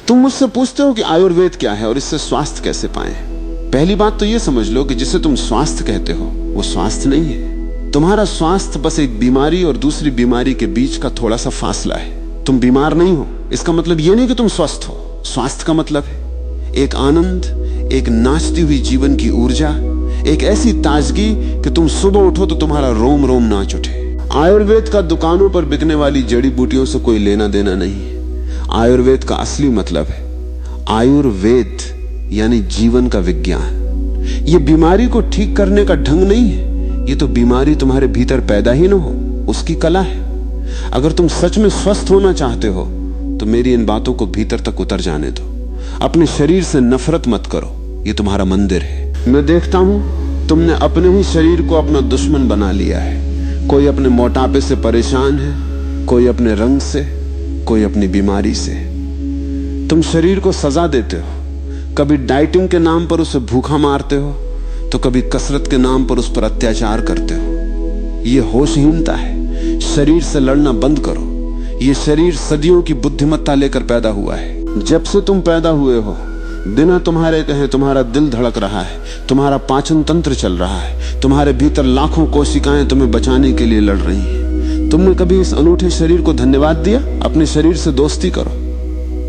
तुम मुझसे पूछते हो कि आयुर्वेद क्या है और इससे स्वास्थ्य कैसे पाएं। पहली बात तो यह समझ लो कि जिसे तुम स्वास्थ्य कहते हो वो स्वास्थ्य नहीं है। तुम्हारा स्वास्थ्य बस एक बीमारी और दूसरी बीमारी के बीच का थोड़ा सा फासला है। तुम बीमार नहीं हो, इसका मतलब यह नहीं कि तुम स्वस्थ हो। स्वास्थ्य का मतलब है एक आनंद, एक नाचती हुई जीवन की ऊर्जा, एक ऐसी ताजगी कि तुम सुबह उठो तो तुम्हारा रोम रोम नाच उठे। आयुर्वेद का दुकानों पर बिकने वाली जड़ी बूटियों से कोई लेना देना नहीं है। आयुर्वेद का असली मतलब है आयुर्वेद, यानी जीवन का विज्ञान। ये बीमारी को ठीक करने का ढंग नहीं है, ये तो बीमारी तुम्हारे भीतर पैदा ही ना हो उसकी कला है। अगर तुम सच में स्वस्थ होना चाहते हो तो मेरी इन बातों को भीतर तक उतर जाने दो। अपने शरीर से नफरत मत करो, ये तुम्हारा मंदिर है। मैं देखता हूं तुमने अपने ही शरीर को अपना दुश्मन बना लिया है। कोई अपने मोटापे से परेशान है, कोई अपने रंग से, कोई अपनी बीमारी से। तुम शरीर को सजा देते हो, कभी डाइटिंग के नाम पर उसे भूखा मारते हो तो कभी कसरत के नाम पर उस पर अत्याचार करते हो। यह होशहीनता है। शरीर से लड़ना बंद करो। यह शरीर सदियों की बुद्धिमत्ता लेकर पैदा हुआ है। जब से तुम पैदा हुए हो बिना तुम्हारे कहे तुम्हारा दिल धड़क रहा है, तुम्हारा पाचन तंत्र चल रहा है, तुम्हारे भीतर लाखों कोशिकाएं तुम्हें बचाने के लिए लड़ रही हैं। तुमने कभी इस अनूठे शरीर को धन्यवाद दिया? अपने शरीर से दोस्ती करो।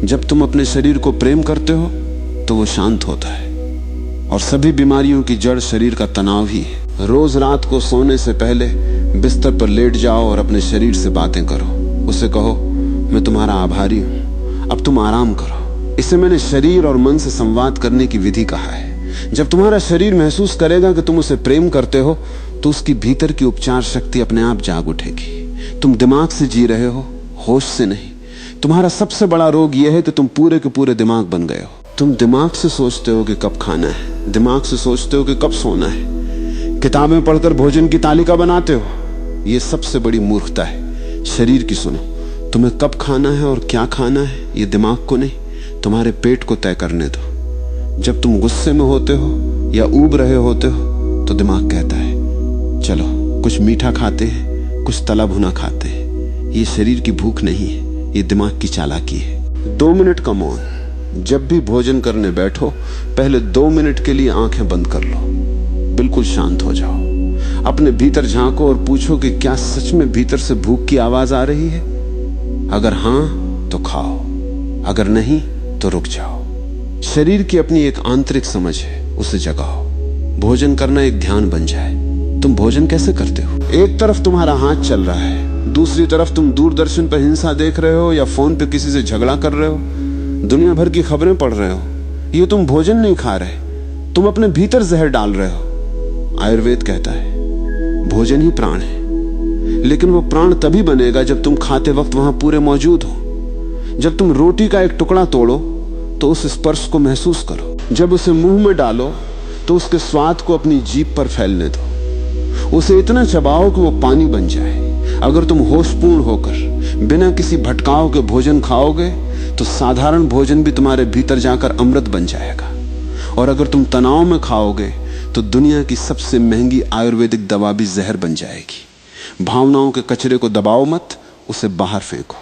जब तुम अपने शरीर को प्रेम करते हो तो वो शांत होता है। और सभी बीमारियों की जड़ शरीर का तनाव ही है। रोज रात को सोने से पहले बिस्तर पर लेट जाओ और अपने शरीर से बातें करो। उसे कहो मैं तुम्हारा आभारी हूं, अब तुम आराम करो। इसे मैंने शरीर और मन से संवाद करने की विधि कहा है। जब तुम्हारा शरीर महसूस करेगा कि तुम उसे प्रेम करते हो तो उसकी भीतर की उपचार शक्ति अपने आप जाग उठेगी। तुम दिमाग से जी रहे हो, होश से नहीं। तुम्हारा सबसे बड़ा रोग यह है कि तुम पूरे के पूरे दिमाग बन गए हो। तुम दिमाग से सोचते हो कि कब खाना है, दिमाग से सोचते हो कि कब सोना है, किताबें पढ़कर भोजन की तालिका बनाते हो। यह सबसे बड़ी मूर्खता है। शरीर की सुनो। तुम्हें कब खाना है और क्या खाना है ये दिमाग को नहीं, तुम्हारे पेट को तय करने दो। जब तुम गुस्से में होते हो या ऊब रहे होते हो तो दिमाग कहता है चलो कुछ मीठा खाते हैं, कुछ तला भुना खाते हैं। ये शरीर की भूख नहीं है, ये दिमाग की चालाकी है। 2 मिनट का मौन। जब भी भोजन करने बैठो पहले 2 मिनट के लिए आंखें बंद कर लो, बिल्कुल शांत हो जाओ। अपने भीतर झांको और पूछो कि क्या सच में भीतर से भूख की आवाज आ रही है। अगर हां तो खाओ, अगर नहीं तो रुक जाओ। शरीर की अपनी एक आंतरिक समझ है, उसे जगाओ। भोजन करना एक ध्यान बन जाए। तुम भोजन कैसे करते हो? एक तरफ तुम्हारा हाथ चल रहा है, दूसरी तरफ तुम दूरदर्शन पर हिंसा देख रहे हो या फोन पे किसी से झगड़ा कर रहे हो, दुनिया भर की खबरें पढ़ रहे हो। ये तुम भोजन नहीं खा रहे, तुम अपने भीतर जहर डाल रहे हो। आयुर्वेद कहता है भोजन ही प्राण है, लेकिन वो प्राण तभी बनेगा जब तुम खाते वक्त वहां पूरे मौजूद हो। जब तुम रोटी का एक टुकड़ा तोड़ो तो उस स्पर्श को महसूस करो। जब उसे मुंह में डालो तो उसके स्वाद को अपनी जीभ पर फैलने दो। उसे इतना चबाओ कि वो पानी बन जाए। अगर तुम होशपूर्ण होकर बिना किसी भटकाव के भोजन खाओगे तो साधारण भोजन भी तुम्हारे भीतर जाकर अमृत बन जाएगा। और अगर तुम तनाव में खाओगे तो दुनिया की सबसे महंगी आयुर्वेदिक दवा भी जहर बन जाएगी। भावनाओं के कचरे को दबाओ मत, उसे बाहर फेंको।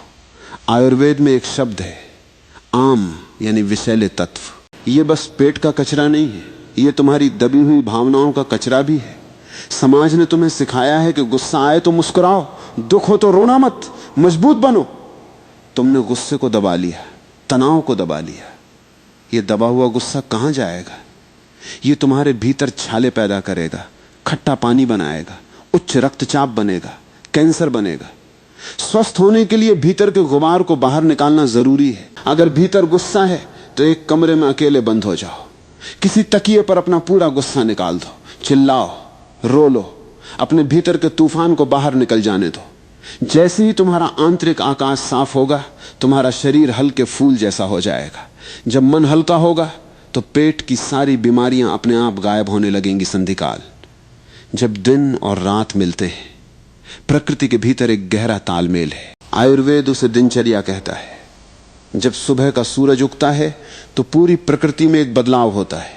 आयुर्वेद में एक शब्द है आम, यानी विषैले तत्व। ये बस पेट का कचरा नहीं है, ये तुम्हारी दबी हुई भावनाओं का कचरा भी है। समाज ने तुम्हें सिखाया है कि गुस्सा आए तो मुस्कुराओ, दुख हो तो रोना मत, मजबूत बनो। तुमने गुस्से को दबा लिया, तनाव को दबा लिया। ये दबा हुआ गुस्सा कहां जाएगा? ये तुम्हारे भीतर छाले पैदा करेगा, खट्टा पानी बनाएगा, उच्च रक्तचाप बनेगा, कैंसर बनेगा। स्वस्थ होने के लिए भीतर के गुबार को बाहर निकालना जरूरी है। अगर भीतर गुस्सा है तो एक कमरे में अकेले बंद हो जाओ, किसी तकिए पर अपना पूरा गुस्सा निकाल दो, चिल्लाओ, रो लो, अपने भीतर के तूफान को बाहर निकल जाने दो। जैसे ही तुम्हारा आंतरिक आकाश साफ होगा तुम्हारा शरीर हल्के फूल जैसा हो जाएगा। जब मन हल्का होगा तो पेट की सारी बीमारियां अपने आप गायब होने लगेंगी। संधिकाल। जब दिन और रात मिलते हैं प्रकृति के भीतर एक गहरा तालमेल है। आयुर्वेद उसे दिनचर्या कहता है। जब सुबह का सूरज उगता है तो पूरी प्रकृति में एक बदलाव होता है।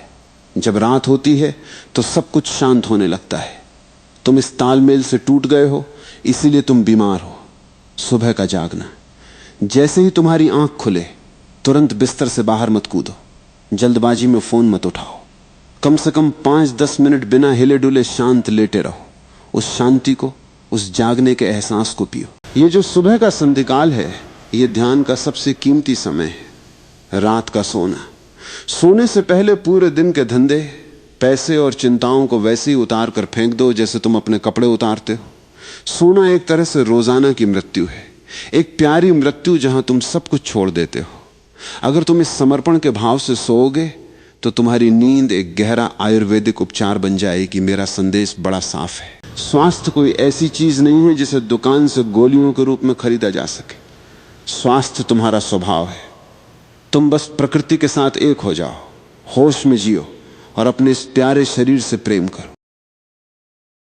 जब रात होती है तो सब कुछ शांत होने लगता है। तुम इस तालमेल से टूट गए हो, इसीलिए तुम बीमार हो। सुबह का जागना। जैसे ही तुम्हारी आंख खुले तुरंत बिस्तर से बाहर मत कूदो, जल्दबाजी में फोन मत उठाओ। कम से कम 5-10 मिनट बिना हिले डुले शांत लेटे रहो। उस शांति को, उस जागने के एहसास को पियो। ये जो सुबह का संधिकाल है, ये ध्यान का सबसे कीमती समय है। रात का सोना, सोने से पहले पूरे दिन के धंधे, पैसे और चिंताओं को वैसे ही उतार कर फेंक दो जैसे तुम अपने कपड़े उतारते हो। सोना एक तरह से रोजाना की मृत्यु है, एक प्यारी मृत्यु जहां तुम सब कुछ छोड़ देते हो। अगर तुम इस समर्पण के भाव से सोओगे तो तुम्हारी नींद एक गहरा आयुर्वेदिक उपचार बन जाएगी। मेरा संदेश बड़ा साफ है, स्वास्थ्य कोई ऐसी चीज नहीं है जिसे दुकान से गोलियों के रूप में खरीदा जा सके। स्वास्थ्य तुम्हारा स्वभाव है। तुम बस प्रकृति के साथ एक हो जाओ, होश में जियो और अपने इस प्यारे शरीर से प्रेम करो।